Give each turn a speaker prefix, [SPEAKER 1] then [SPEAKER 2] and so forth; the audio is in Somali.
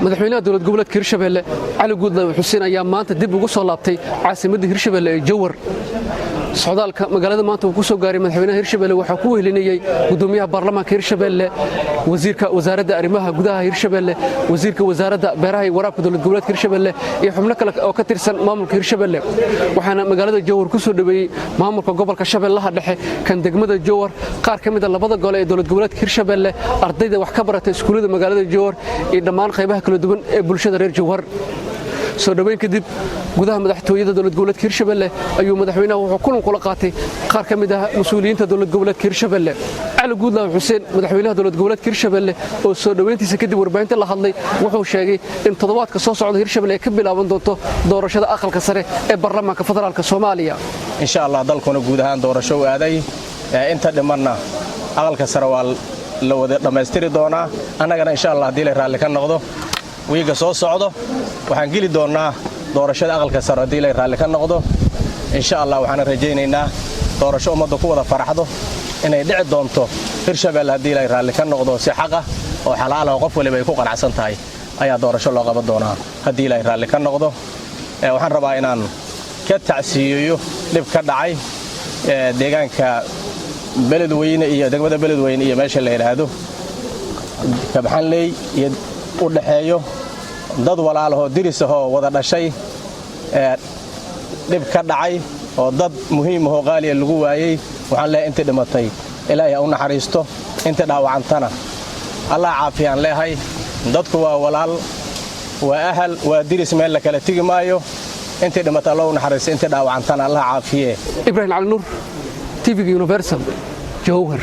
[SPEAKER 1] madaxweynaha dowlad goboleedka Hirshabelle Cali Guudlaawe Xuseen ayaa maanta dib ugu soo laabtay caasimadda Hirshabelle ee Jowhar socdaalka magaalada maanta uu ku soo gaaray madaxweynaha Hirshabelle waxa ku wehelinayay gudoomiyaha baarlamaanka Hirshabelle wasiirka wasaaradda arrimaha gudaha Hirshabelle wasiirka wasaaradda beeraha iyo waraabka dowlad goboleedka Hirshabelle iyo xubno kale oo ka tirsan maamulka Hirshabelle waxaana magaalada Jowhar ku soo dhaweeyay maamulka gobolka Shabeellaha Dhexe kan degmada Jowhar qaar ka mid ah labada gole ee dowlad goboleedka Hirshabelle ardayda wax ka barata iskuulada magaalada Jowhar iyo dhammaan qaybaha kala duwan ee bulshada reer Jowhar soo dhaweyn kadib gudaha madaxtooyada dowlad goboleedka Hirshabelle ayuu madaxweynaha wuxuu kulan kula qaatay qaar ka mid ah mas'uuliyiinta dowlad goboleedka Hirshabelle Cali Guudlaawe Xuseen madaxweynaha dowlad goboleedka Hirshabelle oo soo dhaweyntiisa kadib warbaahinta la hadlay wuxuu sheegay in toddobaadka soo socda Hirshabelle ay ka bilaaban doonto doorashada aqalka sare ee baarlamaanka federaalka Soomaaliya
[SPEAKER 2] insha Allah dalkuna guud ahaan doorasho u aaday inta dhimanna aqalka sare waa la wada dhameystiri doonaa annagana insha Allah hadii la raalli ka noqdo wiiga soo socdo waxaan geli doonaa doorashada aqalka sare hadii la raalli ka noqdo insha Allah waxaan rajaynaynaa doorasho ummadda ku wada faraxdo inay dhici doonto Hirshabelle hadii la raalli ka noqdo si xaq ah oo xalaal ah qof waliba ay ku qanacsan tahay ayaa doorasho loo qaban doonaa hadii la raalli ka noqdo waxaan rabaa inaan ka tacsiiyo dib ka dhacay deegaanka beledweyne iyo degmada beledweyne iyo meesha la yiraahdo Kabxanley iyo u dhaxeeyo dad walaalaho diris ah oo wada dhashay dib ka dhacay oo dad muhiim ah oo qaali ah lagu waayay waxaan leeyahay inta dhimatay Ilaahay u naxariisto inta dhaawacantana Allah caafiyaan leeyahay dadku waa walaal waa ahal waa diris meel la kala tigi maayo inta dhimatay Allah u naxariisto inta dhaawacantana Allah caafiye
[SPEAKER 1] Ibrahim Ali Nur TV Universal Jowhar